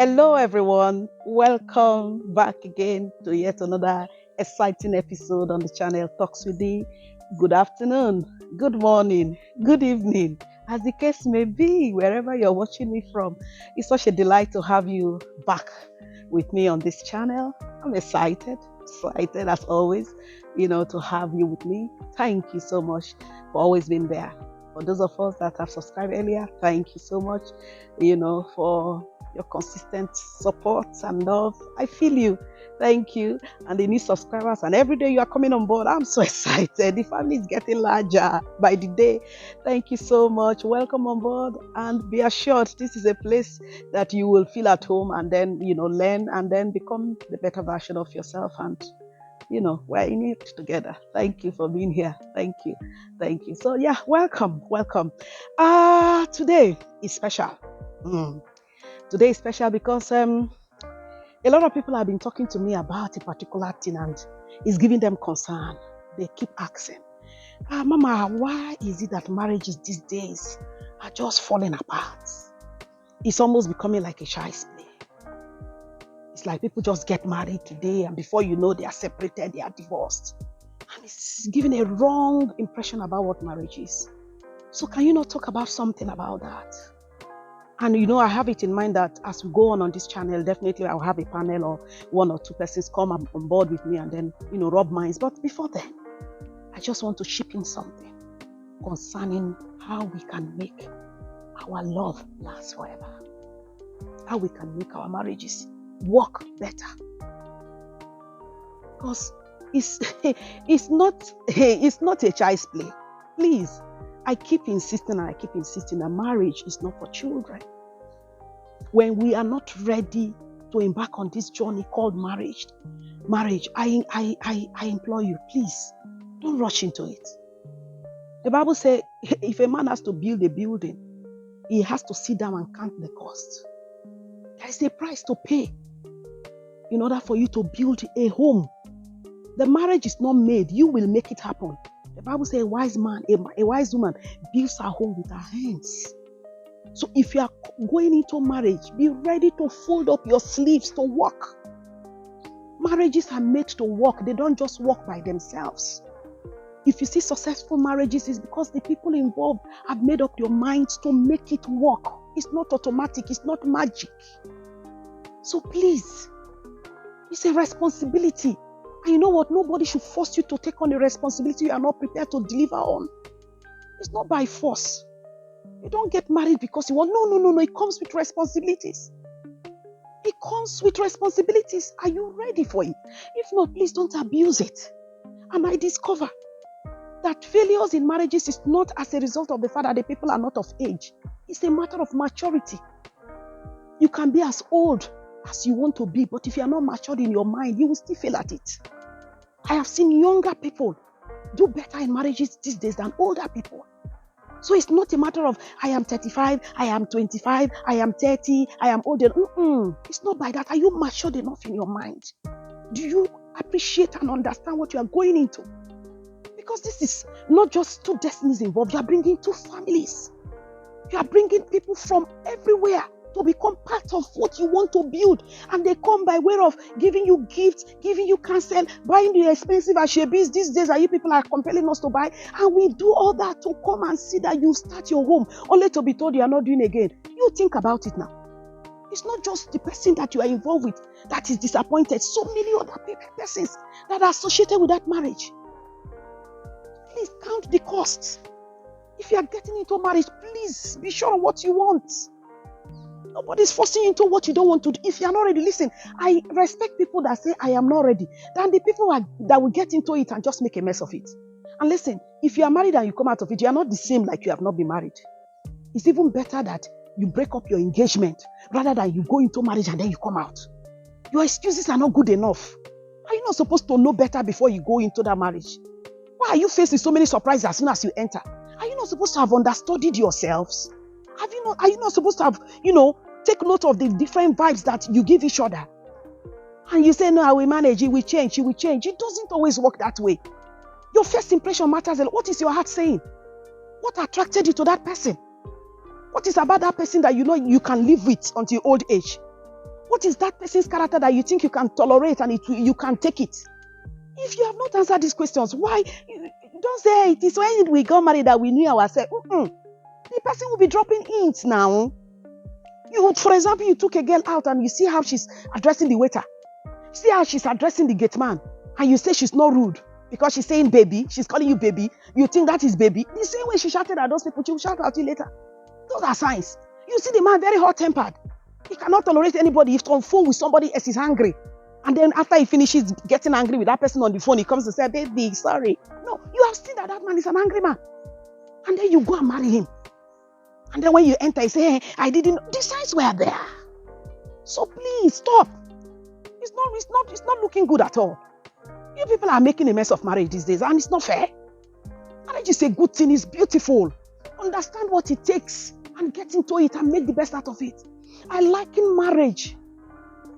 Hello, everyone. Welcome back again to yet another exciting episode on the channel Talks with D. Good afternoon, good morning, good evening, as the case may be, wherever you're watching me from. It's such a delight to have you back with me on this channel. I'm excited as always, to have you with me. Thank you so much for always being there. For those of us that have subscribed earlier, thank you so much, for your consistent support and love. I feel you. Thank you. And the new subscribers, and every day you are coming on board. I'm so excited. The family is getting larger by the day. Thank you so much. Welcome on board, and be assured this is a place that you will feel at home, and then learn and then become the better version of yourself. And we're in it together. Thank you for being here. Thank you. So yeah, welcome. Today is special. Mm. Today is special because a lot of people have been talking to me about a particular thing, and it's giving them concern. They keep asking, Mama, why is it that marriages these days are just falling apart? It's almost becoming like a child's play. It's like people just get married today, and before you know, they are separated, they are divorced. And it's giving a wrong impression about what marriage is. So can you not talk about something about that? And I have it in mind that as we go on this channel, definitely I'll have a panel or one or two persons come on board with me and then, rub minds. But before then, I just want to chip in something concerning how we can make our love last forever. How we can make our marriages work better. Because it's not a child's play. Please, I keep insisting that marriage is not for children. When we are not ready to embark on this journey called marriage, I implore you, please, don't rush into it. The Bible says, if a man has to build a building, he has to sit down and count the cost. There is a price to pay in order for you to build a home. The marriage is not made. You will make it happen. The Bible says a wise woman builds her home with her hands. So if you are going into marriage, be ready to fold up your sleeves to work. Marriages are made to work. They don't just work by themselves. If you see successful marriages, it's because the people involved have made up their minds to make it work. It's not automatic. It's not magic. So please, it's a responsibility. And you know what? Nobody should force you to take on a responsibility you are not prepared to deliver on. It's not by force. You don't get married because you want. No. It comes with responsibilities. It comes with responsibilities. Are you ready for it? If not, please don't abuse it. And I discover that failures in marriages is not as a result of the fact that the people are not of age. It's a matter of maturity. You can be as old as you want to be, but if you are not matured in your mind, you will still fail at it. I have seen younger people do better in marriages these days than older people. So it's not a matter of I am 35, I am 25, I am 30, I am older. It's not by that. Are you matured enough in your mind? Do you appreciate and understand what you are going into? Because this is not just two destinies involved. You are bringing two families. You are bringing people from everywhere to become part of what you want to build. And they come by way of giving you gifts, giving you counsel, buying the expensive ashebis these days that you people are compelling us to buy. And we do all that to come and see that you start your home, only to be told you are not doing again. You think about it now. It's not just the person that you are involved with that is disappointed. So many other persons that are associated with that marriage. Please count the costs. If you are getting into marriage, please be sure of what you want. Nobody's forcing you into what you don't want to do. If you are not ready, listen, I respect people that say, I am not ready, than the people that will get into it and just make a mess of it. And listen, if you are married and you come out of it, you are not the same like you have not been married. It's even better that you break up your engagement rather than you go into marriage and then you come out. Your excuses are not good enough. Are you not supposed to know better before you go into that marriage? Why are you facing so many surprises as soon as you enter? Are you not supposed to have understudied yourselves? Are you not supposed to have, take note of the different vibes that you give each other? And you say, no, I will manage, it will change. It doesn't always work that way. Your first impression matters a lot. What is your heart saying? What attracted you to that person? What is about that person that you know you can live with until old age? What is that person's character that you think you can tolerate and you can take it? If you have not answered these questions, why? Don't say it is when we got married that we knew ourselves. The person will be dropping hints now. For example, you took a girl out and you see how she's addressing the waiter. See how she's addressing the gate man. And you say she's not rude because she's saying baby. She's calling you baby. You think that is baby. The same way she shouted at those people, she will shout at you later. Those are signs. You see the man very hot-tempered. He cannot tolerate anybody. If he's on phone with somebody else, he's angry. And then after he finishes getting angry with that person on the phone, he comes to say, baby, sorry. No, you have seen that man is an angry man. And then you go and marry him. And then when you enter, you say, hey, I didn't know. The signs were there. So please, stop. It's not looking good at all. You people are making a mess of marriage these days, and it's not fair. Marriage is a good thing. It's beautiful. Understand what it takes and get into it and make the best out of it. I liken marriage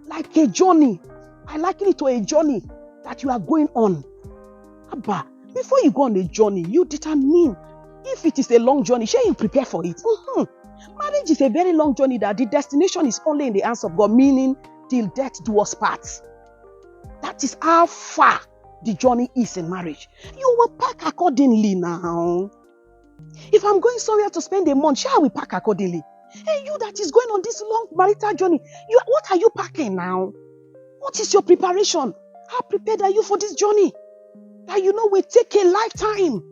like a journey. I liken it to a journey that you are going on. Abba, before you go on a journey, you determine if it is a long journey. Shall you prepare for it? Marriage is a very long journey that the destination is only in the hands of God, meaning till death do us part. That is how far the journey is in marriage. You will pack accordingly now. If I'm going somewhere to spend a month, shall we pack accordingly? Hey, you that is going on this long marital journey, what are you packing now? What is your preparation? How prepared are you for this journey? That will take a lifetime.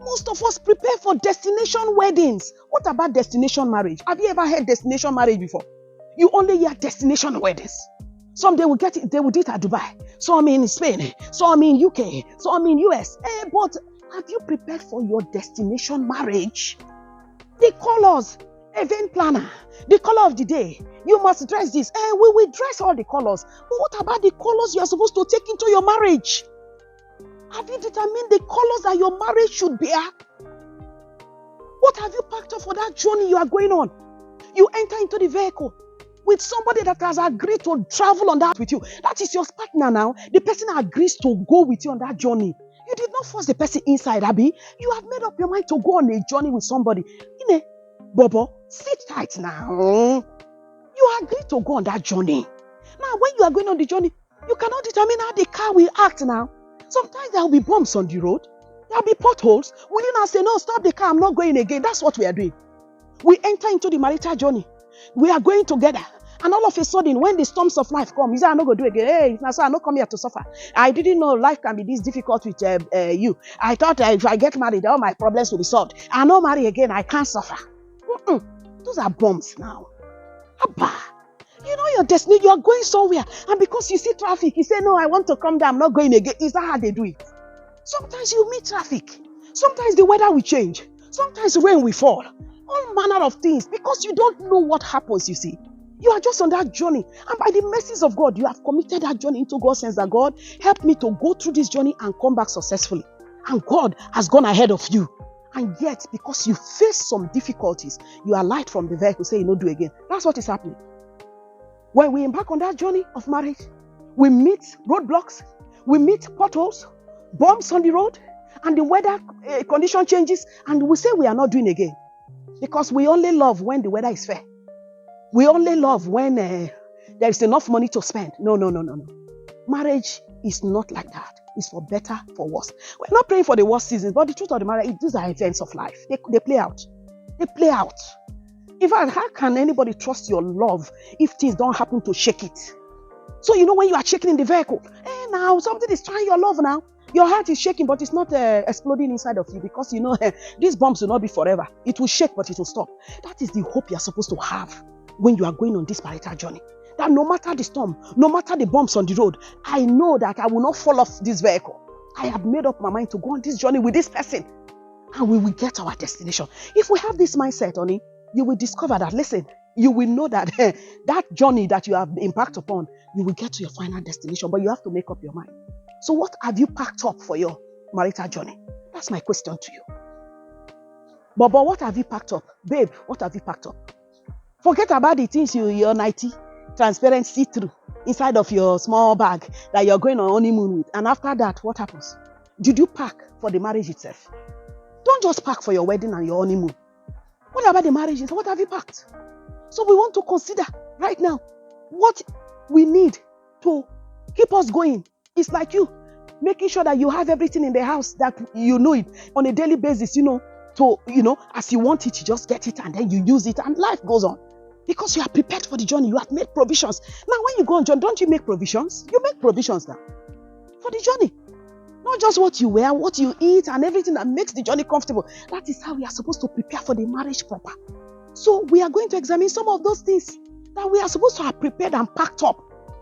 Most of us prepare for destination weddings. What about destination marriage? Have you ever heard destination marriage before? You only hear destination weddings. Some they will do it at Dubai. Some in Spain. Some in UK. Some in US. But have you prepared for your destination marriage? The colors, event planner, the color of the day. You must dress this. We will dress all the colors. But what about the colors you are supposed to take into your marriage? Have you determined the colors that your marriage should bear? What have you packed up for that journey you are going on? You enter into the vehicle with somebody that has agreed to travel on that with you. That is your partner now. The person agrees to go with you on that journey. You did not force the person inside, Abby. You have made up your mind to go on a journey with somebody. Bobo, sit tight now. You agreed to go on that journey. Now, when you are going on the journey, you cannot determine how the car will act now. Sometimes there will be bumps on the road. There will be potholes. Will you not say, no, stop the car, I'm not going again? That's what we are doing. We enter into the marital journey. We are going together. And all of a sudden, when the storms of life come, you say, I'm not going to do it again. Hey, I'm not come here to suffer. I didn't know life can be this difficult with you. I thought if I get married, all my problems will be solved. I'm not marry again. I can't suffer. Those are bumps now. Abba. You know your destiny. You are going somewhere. And because you see traffic, you say, no, I want to come down. I'm not going again. Is that how they do it? Sometimes you meet traffic. Sometimes the weather will change. Sometimes rain will fall. All manner of things. Because you don't know what happens, you see. You are just on that journey. And by the mercies of God, you have committed that journey into God's hands, that God help me to go through this journey and come back successfully. And God has gone ahead of you. And yet, because you face some difficulties, you are light from the vehicle, say, do again. That's what is happening. When we embark on that journey of marriage, we meet roadblocks, we meet potholes, bumps on the road, and the weather condition changes, and we say we are not doing again. Because we only love when the weather is fair. We only love when there is enough money to spend. No. Marriage is not like that. It's for better, for worse. We're not praying for the worst seasons, but the truth of the matter is these are events of life. They play out. They play out. In fact, how can anybody trust your love if things don't happen to shake it? So, when you are shaking in the vehicle, now something is trying your love now. Your heart is shaking, but it's not exploding inside of you because these bumps will not be forever. It will shake, but it will stop. That is the hope you are supposed to have when you are going on this marital journey. That no matter the storm, no matter the bumps on the road, I know that I will not fall off this vehicle. I have made up my mind to go on this journey with this person, and we will get our destination. If we have this mindset, honey, you will discover that, listen, you will know that that journey that you have embarked upon, you will get to your final destination, but you have to make up your mind. So what have you packed up for your marital journey? That's my question to you. But what have you packed up? Babe, what have you packed up? Forget about the things your nighty, transparent, see-through inside of your small bag that you're going on honeymoon with. And after that, what happens? Did you pack for the marriage itself? Don't just pack for your wedding and your honeymoon. What about the marriage? What have you packed? So we want to consider right now. What we need to keep us going is like you making sure that you have everything in the house that you know it on a daily basis, to, as you want it, you just get it and then you use it and life goes on. Because you are prepared for the journey. You have made provisions. Now, when you go on journey, don't you make provisions? You make provisions now for the journey. Not just what you wear, what you eat, and everything that makes the journey comfortable. That is how we are supposed to prepare for the marriage proper. So we are going to examine some of those things that we are supposed to have prepared and packed up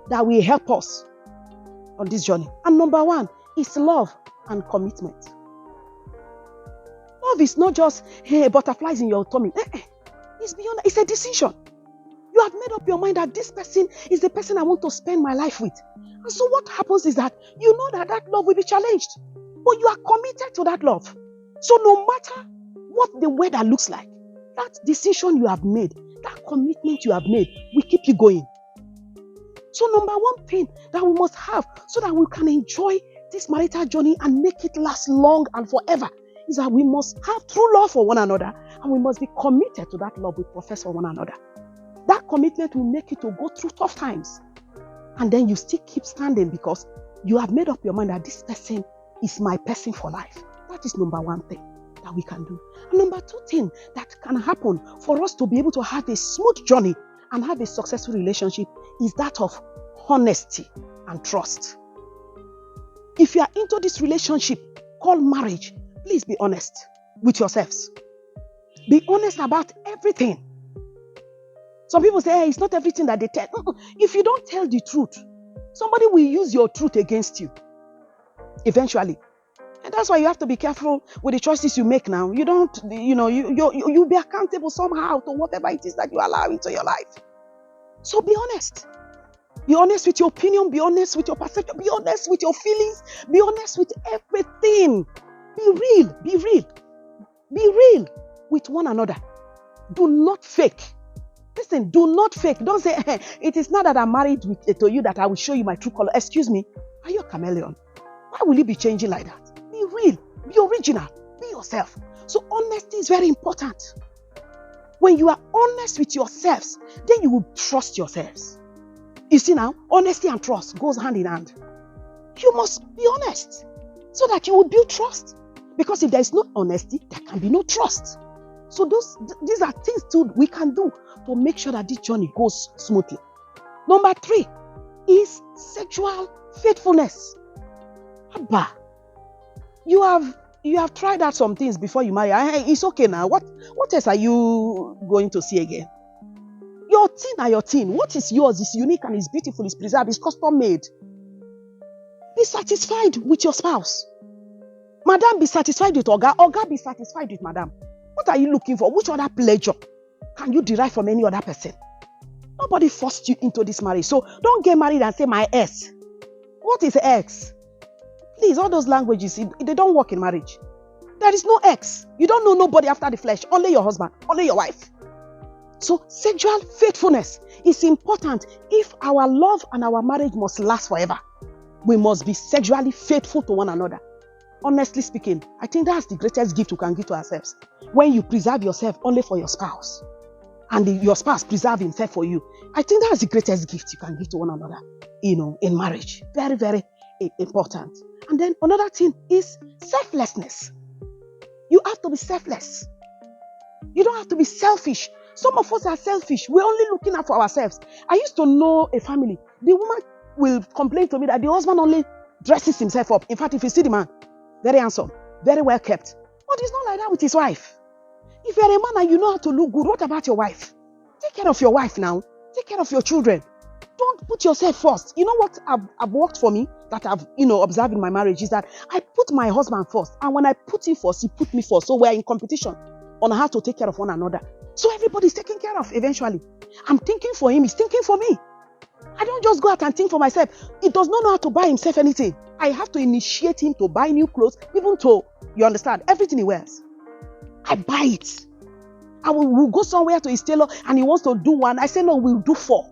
that will help us on this journey. And number one is love and commitment. Love is not just, hey, butterflies in your tummy. It's beyond that. It's a decision. You have made up your mind that this person is the person I want to spend my life with. And so what happens is that you know that that love will be challenged. But you are committed to that love. So no matter what the weather looks like, that decision you have made, that commitment you have made, will keep you going. So number one thing that we must have so that we can enjoy this marital journey and make it last long and forever is that we must have true love for one another and we must be committed to that love we profess for one another. That commitment will make you to go through tough times. And then you still keep standing because you have made up your mind that this person is my person for life. That is number one thing that we can do. And number two thing that can happen for us to be able to have a smooth journey and have a successful relationship is that of honesty and trust. If you are into this relationship called marriage, please be honest with yourselves. Be honest about everything. Some people say, hey, it's not everything that they tell. If you don't tell the truth, somebody will use your truth against you eventually. And that's why you have to be careful with the choices you make now. You don't, you'll be accountable somehow to whatever it is that you allow into your life. So be honest. Be honest with your opinion. Be honest with your perception. Be honest with your feelings. Be honest with everything. Be real. Be real. Be real with one another. Do not fake. Listen, do not fake. Don't say, hey, it is not that I'm married to you that I will show you my true color. Excuse me. Are you a chameleon? Why will you be changing like that? Be real. Be original. Be yourself. So honesty is very important. When you are honest with yourselves, then you will trust yourselves. You see now, honesty and trust goes hand in hand. You must be honest so that you will build trust. Because if there is no honesty, there can be no trust. So these are things too we can do to make sure that this journey goes smoothly. Number 3 is sexual faithfulness. Abba, you have tried out some things before you marry. It's okay now. What else are you going to see again? Your teen are your teen. What is yours is unique and is beautiful, is preserved, is custom made. Be satisfied with your spouse. Madam, be satisfied with Oga. Oga, be satisfied with Madam. What are you looking for? Which other pleasure can you derive from any other person? Nobody forced you into this marriage. So don't get married and say, my ex. What is ex? Please, all those languages, they don't work in marriage. There is no ex. You don't know nobody after the flesh. Only your husband. Only your wife. So sexual faithfulness is important. If our love and our marriage must last forever, we must be sexually faithful to one another. Honestly speaking, I think that's the greatest gift we can give to ourselves. When you preserve yourself only for your spouse, and your spouse preserve himself for you, I think that's the greatest gift you can give to one another, in marriage. Very, very important. And then another thing is selflessness. You have to be selfless. You don't have to be selfish. Some of us are selfish. We're only looking out for ourselves. I used to know a family. The woman will complain to me that the husband only dresses himself up. In fact, if you see the man, very handsome, very well kept. But it's not like that with his wife. If you're a man and you know how to look good, what about your wife? Take care of your wife now. Take care of your children. Don't put yourself first. You know what I've worked for me that I've observed in my marriage is that I put my husband first. And when I put him first, he put me first. So we're in competition on how to take care of one another. So everybody's taken care of eventually. I'm thinking for him, he's thinking for me. I don't just go out and think for myself. He does not know how to buy himself anything. I have to initiate him to buy new clothes, even to, you understand, everything he wears. I buy it. We'll go somewhere to his tailor and he wants to do one. I say, no, we'll do 4.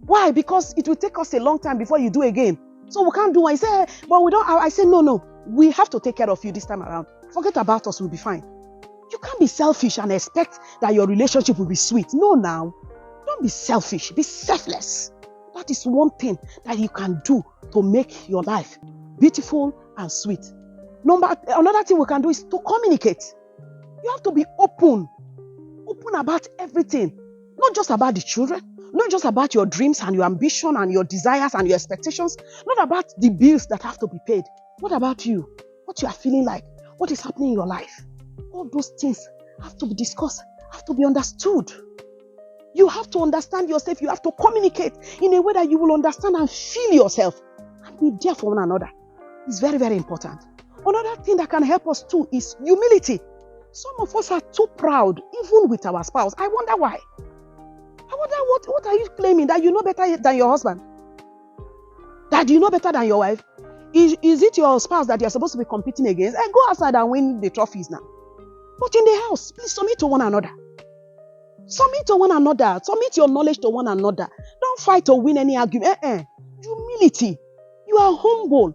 Why? Because it will take us a long time before you do again. So we can't do one. He said, but we don't. I say, no. We have to take care of you this time around. Forget about us, we'll be fine. You can't be selfish and expect that your relationship will be sweet. No, now. Don't be selfish. Be selfless. That is one thing that you can do to make your life beautiful and sweet. Another thing we can do is to communicate. You have to be open about everything, not just about the children, not just about your dreams and your ambition and your desires and your expectations, not about the bills that have to be paid. What about you? What you are feeling like? What is happening in your life? All those things have to be discussed, have to be understood. You have to understand yourself. You have to communicate in a way that you will understand and feel yourself and be there for one another. It's very, very important. Another thing that can help us too is humility. Some of us are too proud, even with our spouse. I wonder why. I wonder what are you claiming? That you know better than your husband? That you know better than your wife? Is it your spouse that you're supposed to be competing against? Go outside and win the trophies now. But in the house, please submit to one another. Submit to one another. Submit your knowledge to one another. Don't fight to win any argument. Humility. You are humble.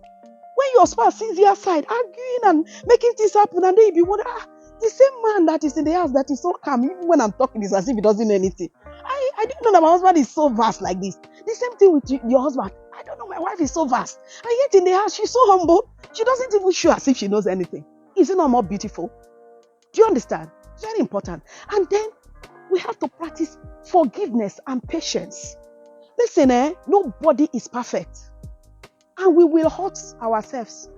When your spouse sees you outside arguing and making things happen, and then you be wondering, the same man that is in the house that is so calm, even when I'm talking, is as if he doesn't know anything. I didn't know that my husband is so vast like this. The same thing with your husband. I don't know, my wife is so vast. And yet in the house, she's so humble. She doesn't even show as if she knows anything. Is it not more beautiful? Do you understand? It's very important. And then we have to practice forgiveness and patience. Listen, nobody is perfect. And we will hurt ourselves.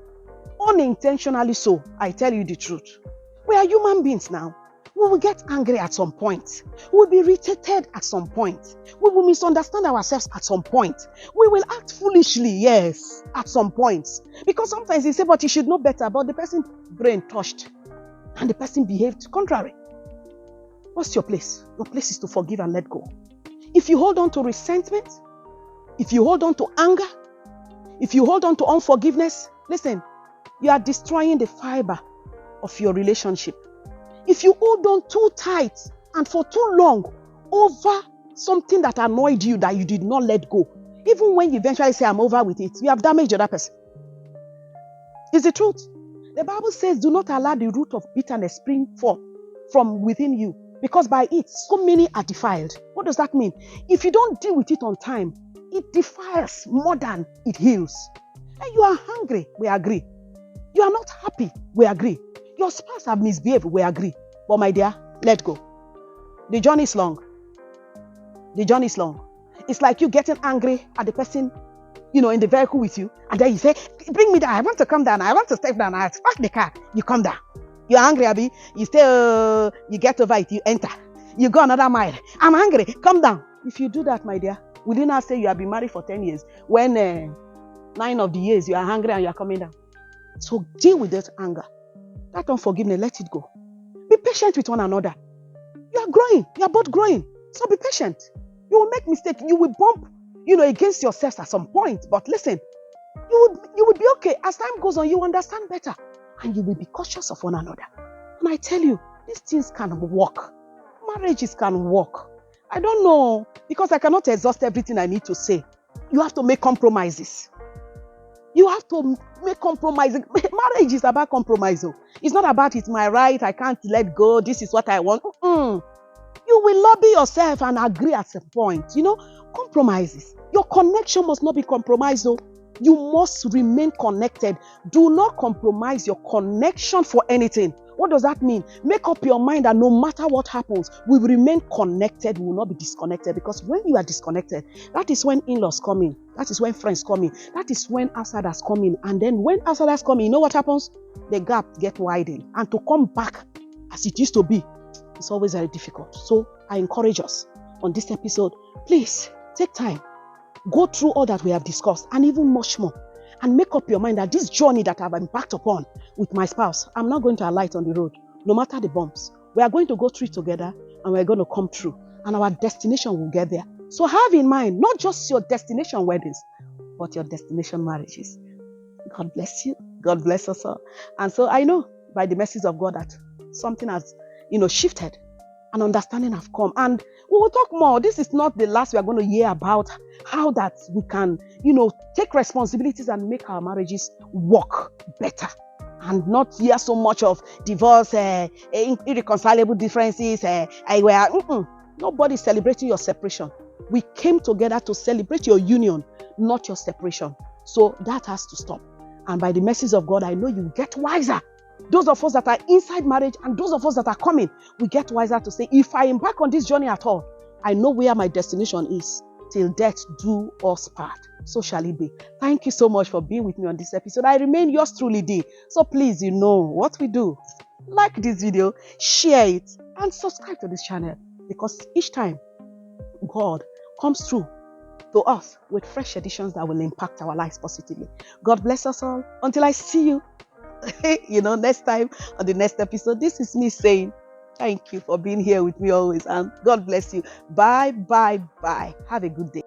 Unintentionally so, I tell you the truth. We are human beings now. We will get angry at some point. We will be irritated at some point. We will misunderstand ourselves at some point. We will act foolishly, yes, at some point. Because sometimes you say, but you should know better, but the person's brain touched and the person behaved contrary. What's your place? Your place is to forgive and let go. If you hold on to resentment, if you hold on to anger, if you hold on to unforgiveness, listen, you are destroying the fiber of your relationship. If you hold on too tight and for too long over something that annoyed you that you did not let go, even when you eventually say, I'm over with it, you have damaged the other person. It's the truth. The Bible says, do not allow the root of bitterness spring forth from within you, because by it, so many are defiled. What does that mean? If you don't deal with it on time, it defiles more than it heals. And you are hungry, we agree. You are not happy, we agree. Your spouse have misbehaved, we agree. But my dear, let go. The journey is long. The journey is long. It's like you getting angry at the person, in the vehicle with you. And then you say, bring me down. I want to come down. I want to step down. I spark the car. You come down. You're angry, Abby. You stay, you get over it. You enter. You go another mile. I'm angry. Come down. If you do that, my dear, will you not say you have been married for 10 years when 9 of the years you are hungry and you are coming down? So deal with that anger. That unforgiveness, let it go. Be patient with one another. You are growing. You are both growing. So be patient. You will make mistakes. You will bump, against yourselves at some point. But listen, you would be okay. As time goes on, you understand better. And you will be cautious of one another. And I tell you, these things can work. Marriages can work. I don't know, because I cannot exhaust everything I need to say. You have to make compromises. You have to make compromises. Marriage is about compromise. It's not about it's my right, I can't let go, this is what I want. You will lobby yourself and agree at some point. Compromises. Your connection must not be compromised. You must remain connected. Do not compromise your connection for anything. What does that mean? Make up your mind that no matter what happens, we will remain connected. We will not be disconnected. Because when you are disconnected, that is when in-laws come in. That is when friends come in. That is when outsiders come in. And then when outsiders come in, you know what happens? The gap gets widened. And to come back as it used to be, it's always very difficult. So I encourage us on this episode, please take time. Go through all that we have discussed and even much more. And make up your mind that this journey that I've embarked upon with my spouse, I'm not going to alight on the road, no matter the bumps. We are going to go through it together and we're going to come through. And our destination will get there. So have in mind, not just your destination weddings, but your destination marriages. God bless you. God bless us all. And so I know by the mercies of God that something has, shifted. And understanding have come. And we will talk more. This is not the last we are going to hear about how that we can, take responsibilities and make our marriages work better. And not hear so much of divorce, irreconcilable differences. Nobody's celebrating your separation. We came together to celebrate your union, not your separation. So that has to stop. And by the mercies of God, I know you get wiser. Those of us that are inside marriage and those of us that are coming, we get wiser to say, if I embark on this journey at all, I know where my destination is. Till death do us part. So shall it be. Thank you so much for being with me on this episode. I remain yours truly, D. So please, you know what we do. Like this video, share it, and subscribe to this channel, because each time God comes through to us with fresh editions that will impact our lives positively. God bless us all. Until I see you, next time on the next episode. This is me saying thank you for being here with me always, and God bless you. Bye, bye, bye. Have a good day.